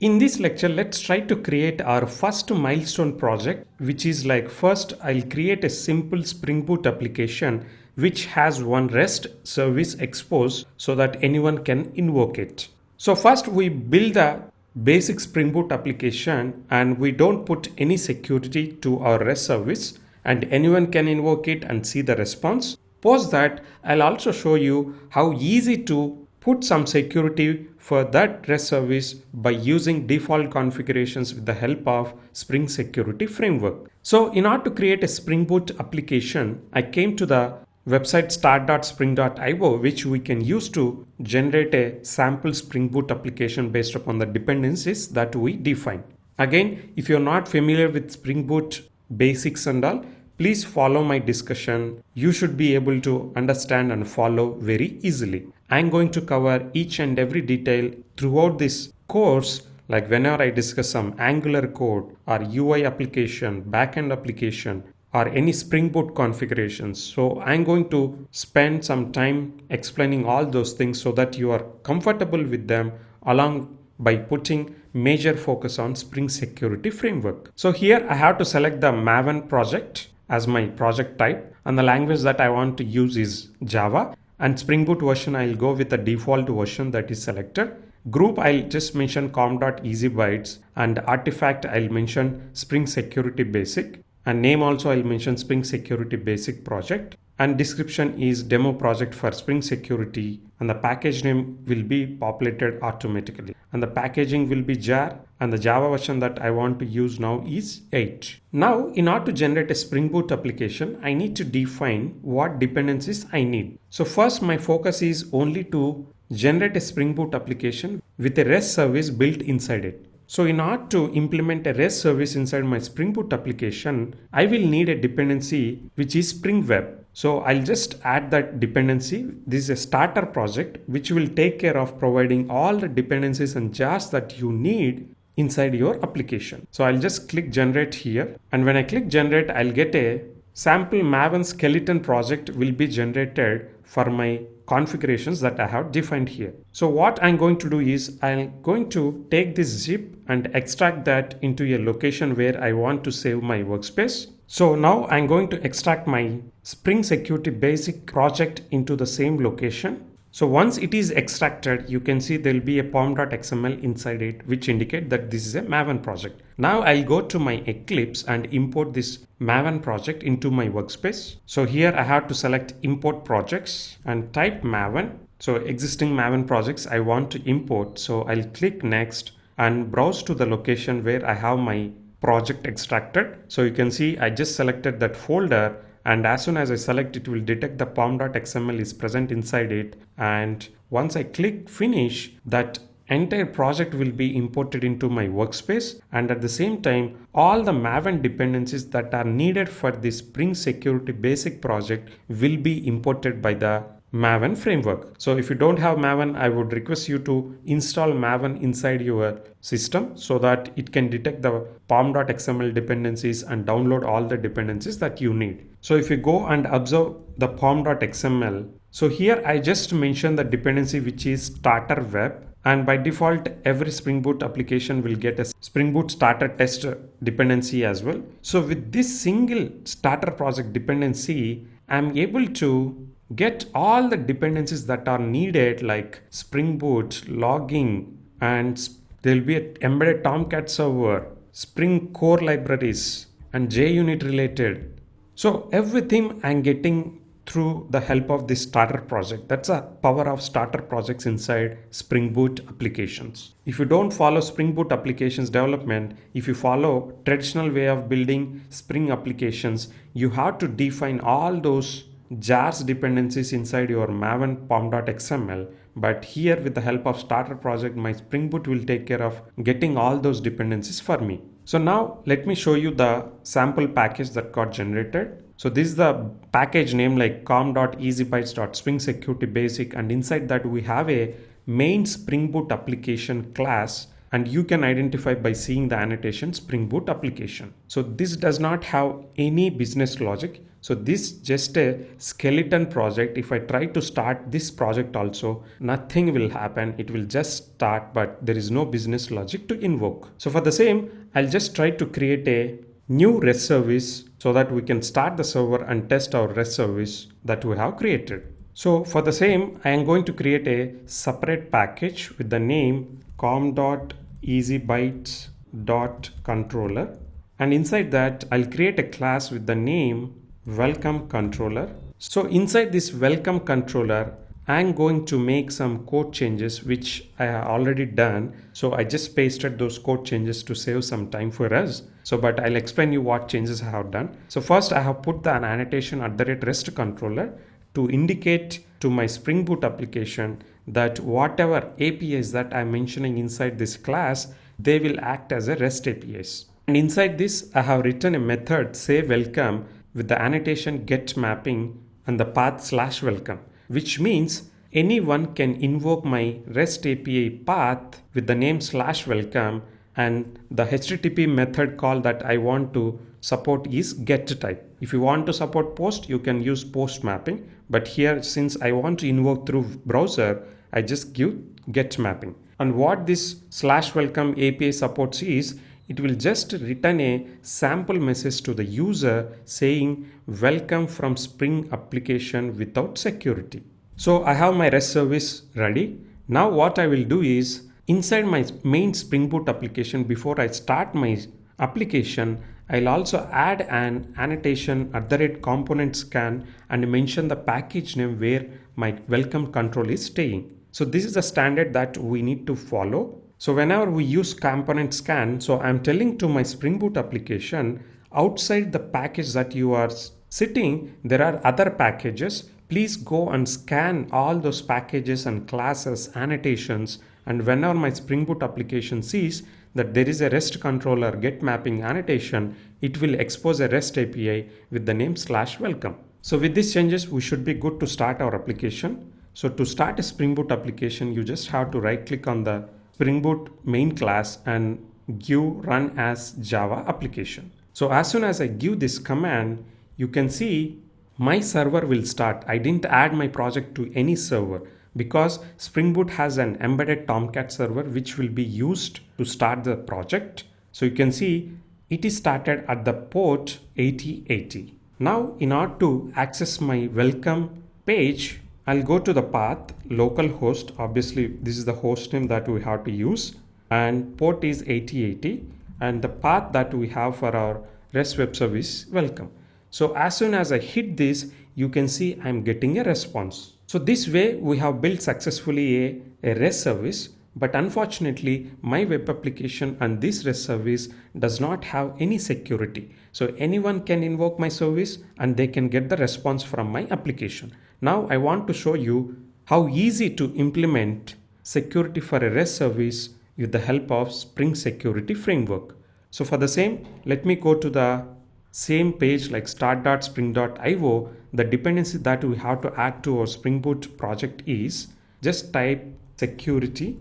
In this lecture, let's try to create our first milestone project, which is like first I'll create a simple Spring Boot application which has one REST service exposed so that anyone can invoke it. So first we build the basic Spring Boot application and we don't put any security to our REST service and anyone can invoke it and see the response. Post that, I'll also show you how easy to put some security for that REST service by using default configurations with the help of Spring Security Framework. So in order to create a Spring Boot application, I came to the website start.spring.io, which we can use to generate a sample Spring Boot application based upon the dependencies that we define. Again, if you're not familiar with Spring Boot basics and all, please follow my discussion. You should be able to understand and follow very easily. I'm going to cover each and every detail throughout this course, like whenever I discuss some Angular code or UI application, backend application, or any Spring Boot configurations. So I'm going to spend some time explaining all those things so that you are comfortable with them along by putting major focus on Spring Security Framework. So here I have to select the Maven project as my project type, and the language that I want to use is Java, and Spring Boot version I'll go with the default version that is selected. Group I'll just mention com.easybytes, and artifact I'll mention Spring Security Basic, and name also I'll mention Spring Security Basic project, and description is demo project for Spring Security, and the package name will be populated automatically, and the packaging will be jar, and the Java version that I want to use now is 8. Now in order to generate a Spring Boot application, I need to define what dependencies I need. So first my focus is only to generate a Spring Boot application with a REST service built inside it. So in order to implement a REST service inside my Spring Boot application, I will need a dependency which is Spring Web. So I'll just add that dependency. This is a starter project which will take care of providing all the dependencies and jars that you need inside your application. So I'll just click generate here, and when I click generate, I'll get a sample Maven skeleton project will be generated for my configurations that I have defined here. So what I'm going to do is I'm going to take this zip and extract that into a location where I want to save my workspace. So now I'm going to extract my Spring Security Basic project into the same location. So once it is extracted, you can see there will be a pom.xml inside it, which indicate that this is a Maven project. Now I'll go to my Eclipse and import this Maven project into my workspace. So here I have to select import projects and type Maven. So existing Maven projects I want to import. So I'll click next and browse to the location where I have my project extracted. So you can see I just selected that folder, and as soon as I select, it will detect the pom.xml is present inside it, and once I click finish, that entire project will be imported into my workspace, and at the same time all the Maven dependencies that are needed for this Spring Security Basic project will be imported by the Maven framework. So if you don't have Maven, I would request you to install Maven inside your system so that it can detect the pom.xml dependencies and download all the dependencies that you need. So if you go and observe the pom.xml, so here I just mentioned the dependency which is starter web, and by default every Spring Boot application will get a Spring Boot starter test dependency as well. So with this single starter project dependency, I'm able to get all the dependencies that are needed, like Spring Boot, logging, and there will be an embedded Tomcat server, Spring core libraries, and JUnit related. So everything I'm getting through the help of this starter project. That's a power of starter projects inside Spring Boot applications. If you don't follow Spring Boot applications development, if you follow traditional way of building Spring applications, you have to define all those jars dependencies inside your Maven pom.xml, but here with the help of starter project, my Spring Boot will take care of getting all those dependencies for me. So now let me show you the sample package that got generated. So this is the package name like com.easybytes.spring security basic, and inside that we have a main Spring Boot application class, and you can identify by seeing the annotation Spring Boot application. So this does not have any business logic. So this just a skeleton project. If I try to start this project also, nothing will happen. It will just start, but there is no business logic to invoke. So for the same, I'll just try to create a new REST service so that we can start the server and test our REST service that we have created. So for the same, I am going to create a separate package with the name com.easybytes.controller, and inside that I'll create a class with the name welcome controller. So inside this welcome controller, I'm going to make some code changes which I have already done. So I just pasted those code changes to save some time for us. So but I'll explain you what changes I have done. So first I have put the annotation at the REST controller to indicate to my Spring Boot application that whatever APIs that I'm mentioning inside this class, they will act as a REST APIs. And inside this, I have written a method say welcome with the annotation get mapping and the path /welcome, which means anyone can invoke my REST API path with the name /welcome, and the HTTP method call that I want to support is get type. If you want to support post, you can use post mapping, but here since I want to invoke through browser, I just give get mapping. And what this /welcome API supports is it will just return a sample message to the user saying welcome from Spring application without security. So I have my REST service ready. Now what I will do is inside my main Spring Boot application, before I start my application, I'll also add an annotation at the component scan and mention the package name where my welcome control is staying. So this is the standard that we need to follow. So whenever we use component scan, so I'm telling to my Spring Boot application, outside the package that you are sitting, there are other packages. Please go and scan all those packages and classes, annotations, and whenever my Spring Boot application sees that there is a REST controller get mapping annotation, it will expose a REST API with the name /welcome. So with these changes, we should be good to start our application. So to start a Spring Boot application, you just have to right click on the Spring Boot main class and give run as Java application. So as soon as I give this command, you can see my server will start. I didn't add my project to any server because Spring Boot has an embedded Tomcat server which will be used to start the project. So you can see it is started at the port 8080. Now in order to access my welcome page, I'll go to the path localhost. Obviously this is the host name that we have to use, and port is 8080, and the path that we have for our REST web service welcome. So as soon as I hit this, you can see I'm getting a response. So this way we have built successfully a REST service, but unfortunately my web application and this REST service does not have any security. So anyone can invoke my service and they can get the response from my application. Now I want to show you how easy to implement security for a REST service with the help of Spring Security Framework. So for the same, let me go to the same page like start.spring.io. The dependency that we have to add to our Spring Boot project is just type security,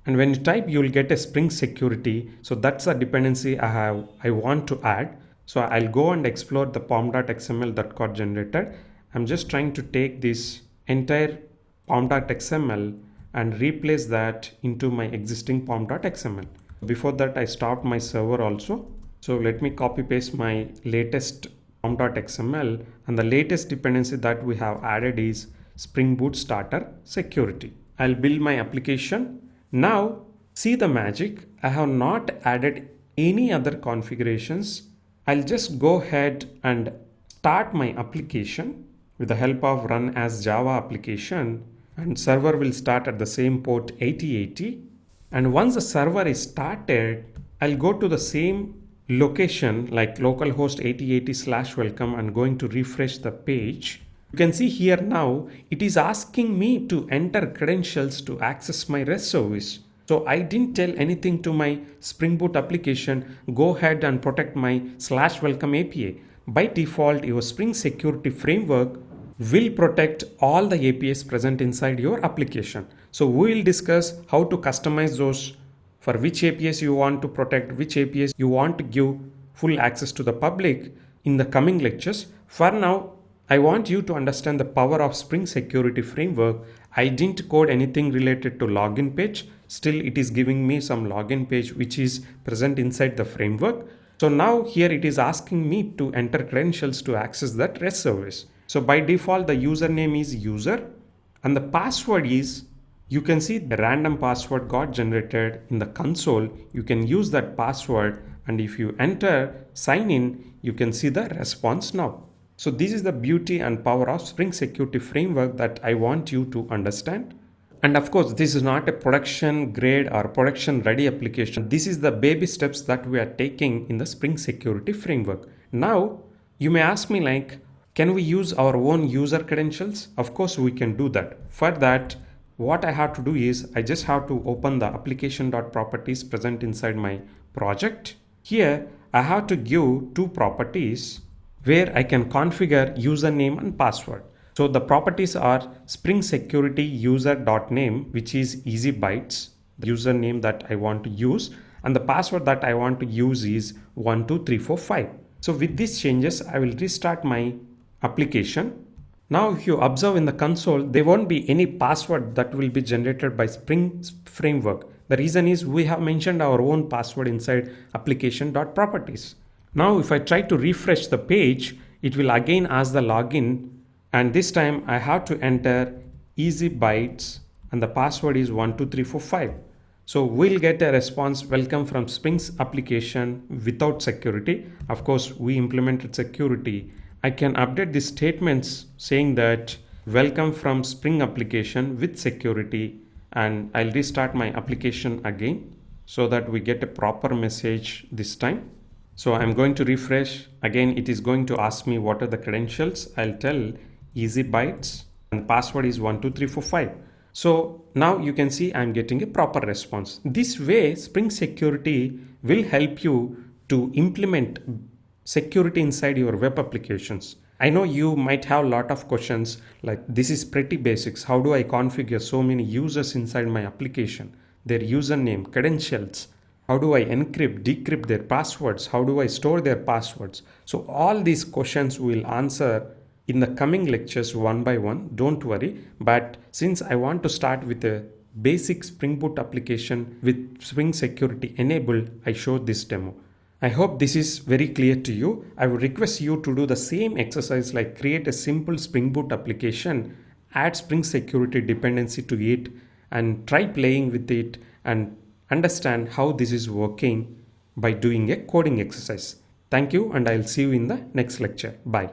and when you type you will get a Spring Security. So that's a dependency I want to add. So I'll go and explore the pom.xml that got generated. I'm just trying to take this entire pom.xml and replace that into my existing pom.xml. Before that I stopped my server also. So let me copy paste my latest pom.xml, and the latest dependency that we have added is Spring Boot Starter Security. I'll build my application. Now see the magic. I have not added any other configurations. I'll just go ahead and start my application with the help of run as Java application, and server will start at the same port 8080. And once the server is started, I'll go to the same location like localhost 8080/welcome and going to refresh the page. You can see here now it is asking me to enter credentials to access my REST service. So I didn't tell anything to my Spring Boot application, go ahead and protect my /welcome API. By default, your Spring Security Framework will protect all the APIs present inside your application. So we will discuss how to customize those, for which APIs you want to protect, which APIs you want to give full access to the public in the coming lectures. For now, I want you to understand the power of Spring Security Framework. I didn't code anything related to login page. Still, it is giving me some login page which is present inside the framework. So now here it is asking me to enter credentials to access that REST service. So by default, the username is user and the password is, you can see the random password got generated in the console. You can use that password, and if you enter sign in, you can see the response now. So this is the beauty and power of Spring Security Framework that I want you to understand. And of course, this is not a production grade or production ready application. This is the baby steps that we are taking in the Spring Security Framework. Now, you may ask me like, can we use our own user credentials? Of course, we can do that. For that, what I have to do is I just have to open the application.properties present inside my project. Here, I have to give two properties where I can configure username and password. So the properties are Spring Security user.name, which is easy bytes, the username that I want to use, and the password that I want to use is 12345. So with these changes, I will restart my application. Now, if you observe in the console, there won't be any password that will be generated by Spring Framework. The reason is we have mentioned our own password inside application.properties. Now, if I try to refresh the page, it will again ask the login, and this time I have to enter easy bytes and the password is 12345. So we'll get a response, welcome from Spring's application without security. Of course, we implemented security. I can update the statements saying that welcome from Spring application with security, and I'll restart my application again so that we get a proper message this time. So I'm going to refresh. Again, it is going to ask me what are the credentials. I'll tell easy bytes and password is 12345. So now you can see I'm getting a proper response. This way, Spring Security will help you to implement security inside your web applications. I know you might have a lot of questions like, this is pretty basics. How do I configure so many users inside my application? Their username, credentials. How do I encrypt, decrypt their passwords? How do I store their passwords? So all these questions we'll answer in the coming lectures one by one. Don't worry. But since I want to start with a basic Spring Boot application with Spring Security enabled, I showed this demo. I hope this is very clear to you. I would request you to do the same exercise, like create a simple Spring Boot application, add Spring Security dependency to it, and try playing with it and understand how this is working by doing a coding exercise. Thank you, and I'll see you in the next lecture. Bye.